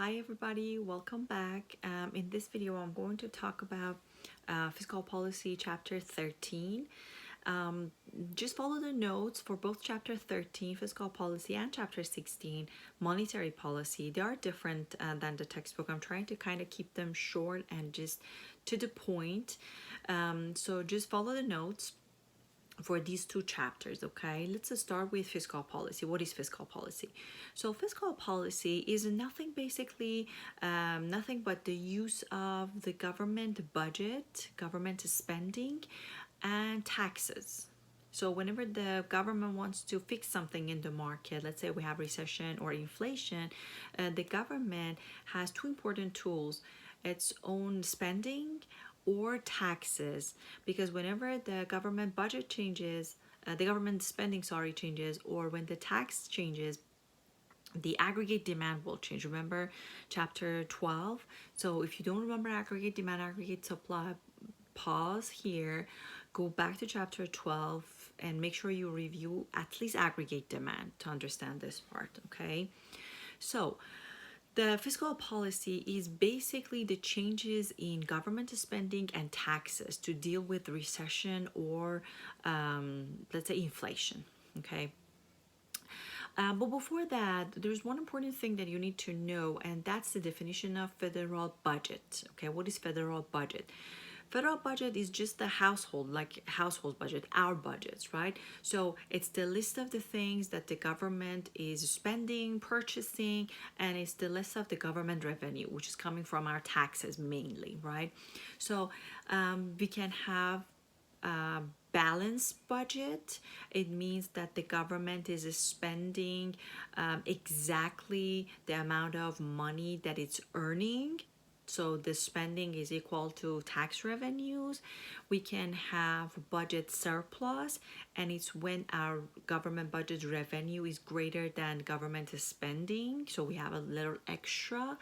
Hi everybody, welcome back. In this video I'm going to talk about Fiscal Policy Chapter 13. Um, just follow the notes for both Chapter 13, Fiscal Policy, and Chapter 16, Monetary Policy. They are different than the textbook. I'm trying to kind of keep them short and just to the point. So just follow the notes for these two chapters. Okay, let's start with fiscal policy. What is fiscal policy? So fiscal policy is nothing basically nothing but the use of the government budget, government spending, and taxes. So whenever the government wants to fix something in the market, let's say we have recession or inflation, the government has two important tools: its own spending or taxes. Because whenever the government budget changes, the government spending, sorry, changes, or when the tax changes, the aggregate demand will change. Remember chapter 12? So if you don't remember aggregate demand, aggregate supply, pause here, go back to chapter 12 and make sure you review at least aggregate demand to understand this part. Okay, so the fiscal policy is basically the changes in government spending and taxes to deal with recession or let's say inflation. Okay, but before that, there's one important thing that you need to know, and that's the definition of federal budget. Okay, what is federal budget? Federal budget is just the household, like household budget, our budgets, right? So it's the list of the things that the government is spending, purchasing, and it's the list of the government revenue, which is coming from our taxes mainly, right? So we can have balanced budget. It means that the government is spending exactly the amount of money that it's earning. So the spending is equal to tax revenues. We can have budget surplus, and it's when our government budget revenue is greater than government spending. So we have a little extra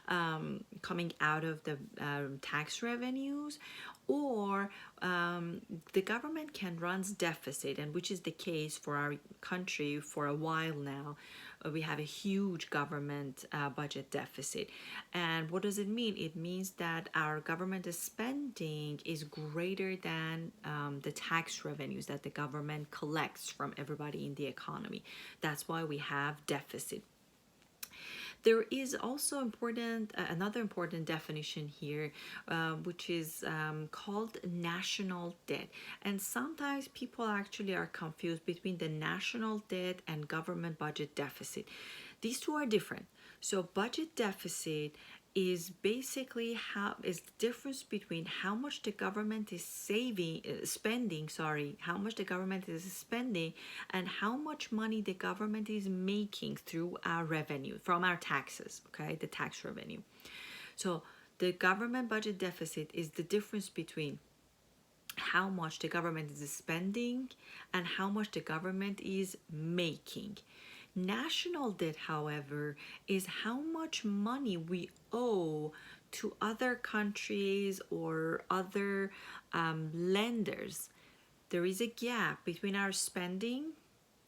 coming out of the tax revenues. Or the government can run deficit, and which is the case for our country for a while now. We have a huge government budget deficit. And what does it mean? It means that our government spending is greater than the tax revenues that the government collects from everybody in the economy. That's why we have deficit. There is also another important definition here, which is called national debt. And sometimes people actually are confused between the national debt and government budget deficit. These two are different. So budget deficit is basically the difference between how much the government is how much the government is spending, and how much money the government is making through our revenue from our taxes. Okay, the tax revenue. So the government budget deficit is the difference between how much the government is spending and how much the government is making. National debt, however, is how much money we owe to other countries or other lenders. There is a gap between our spending,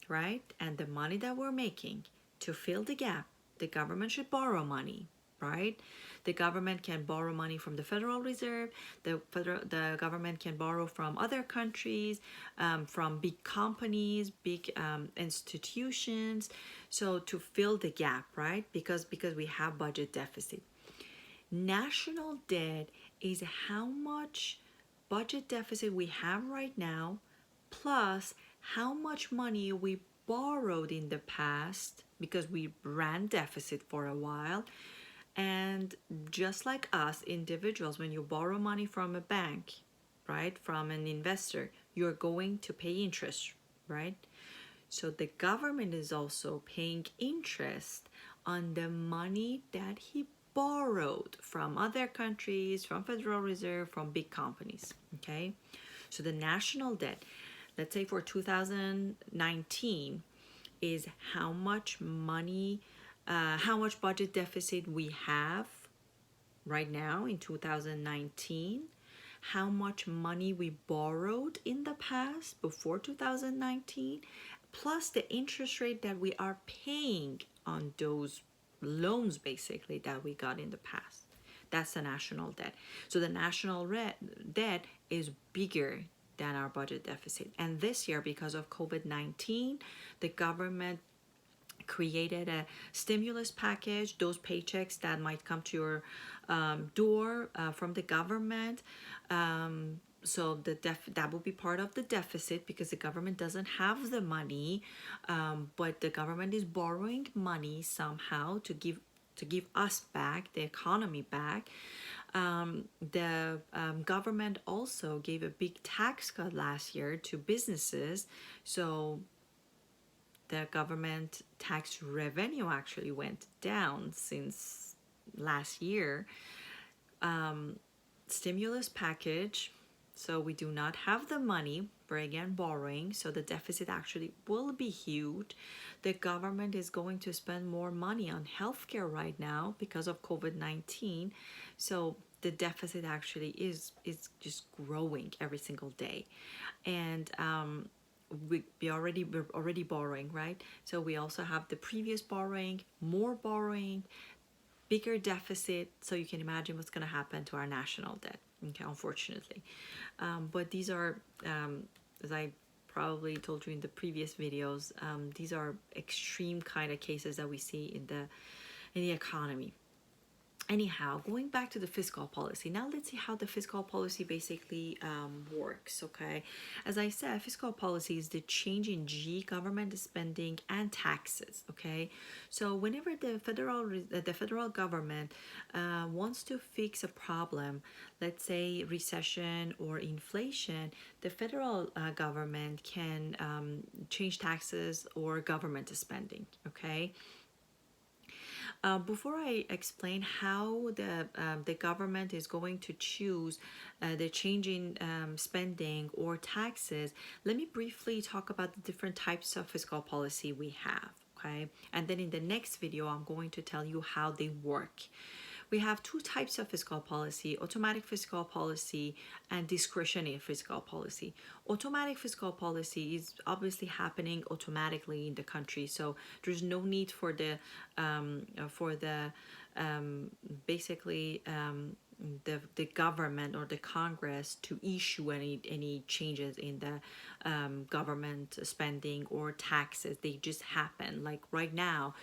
right, and the money that we're making. To fill the gap, the government should borrow money, right? The government can borrow money from the Federal Reserve. The government can borrow from other countries, from big companies, big institutions. So to fill the gap, right? Because we have budget deficit. National debt is how much budget deficit we have right now, plus how much money we borrowed in the past because we ran deficit for a while. And just like us individuals, when you borrow money from a bank, right, from an investor, you're going to pay interest, right? So the government is also paying interest on the money that he borrowed from other countries, from Federal Reserve, from big companies. Okay, so the national debt, let's say for 2019, is how much money, how much budget deficit we have right now in 2019, how much money we borrowed in the past before 2019, plus the interest rate that we are paying on those loans basically that we got in the past. That's the national debt. So the national debt is bigger than our budget deficit. And this year, because of COVID-19, the government created a stimulus package, those paychecks that might come to your door from the government. So that will be part of the deficit because the government doesn't have the money, but the government is borrowing money somehow to give us back the economy back. The government also gave a big tax cut last year to businesses, so the government tax revenue actually went down since last year. Stimulus package, so we do not have the money, we're again borrowing, so the deficit actually will be huge. The government is going to spend more money on healthcare right now because of COVID-19, so the deficit actually is just growing every single day. And we're already borrowing, right? So we also have the previous borrowing, more borrowing, bigger deficit. So you can imagine what's going to happen to our national debt, okay, unfortunately. But these are, as I probably told you in the previous videos, these are extreme kind of cases that we see in the economy. Anyhow, going back to the fiscal policy, now let's see how the fiscal policy basically works, okay? As I said, fiscal policy is the change in government spending and taxes, okay? So whenever the federal government wants to fix a problem, let's say recession or inflation, the federal government can change taxes or government spending, okay? Before I explain how the government is going to choose the change in spending or taxes, let me briefly talk about the different types of fiscal policy we have, okay? And then in the next video, I'm going to tell you how they work. We have two types of fiscal policy: automatic fiscal policy and discretionary fiscal policy. Automatic fiscal policy is obviously happening automatically in the country, so there's no need for the basically the government or the Congress to issue any changes in the government spending or taxes. They just happen. Like right now,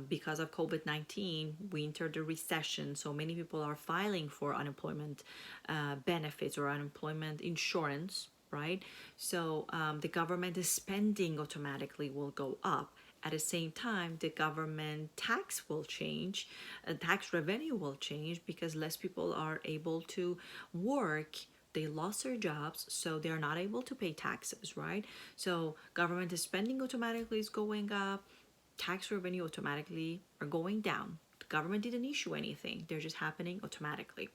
because of COVID-19, we entered a recession, so many people are filing for unemployment benefits or unemployment insurance, right? So the government spending automatically will go up. At the same time, the government tax will change, tax revenue will change because less people are able to work. They lost their jobs, so they're not able to pay taxes, right? So government spending automatically is going up, tax revenue automatically are going down. The government didn't issue anything, they're just happening automatically.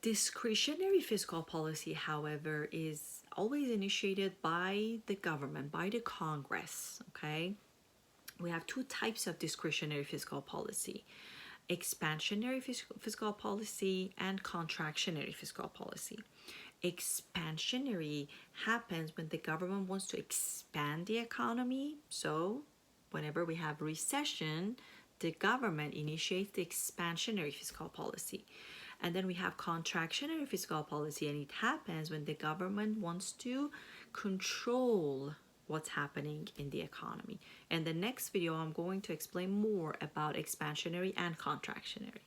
Discretionary fiscal policy, however, is always initiated by the government, by the Congress, okay? We have two types of discretionary fiscal policy: expansionary fiscal policy and contractionary fiscal policy. Expansionary happens when the government wants to expand the economy. So whenever we have recession, the government initiates the expansionary fiscal policy. And then we have contractionary fiscal policy, and it happens when the government wants to control what's happening in the economy. In the next video, I'm going to explain more about expansionary and contractionary.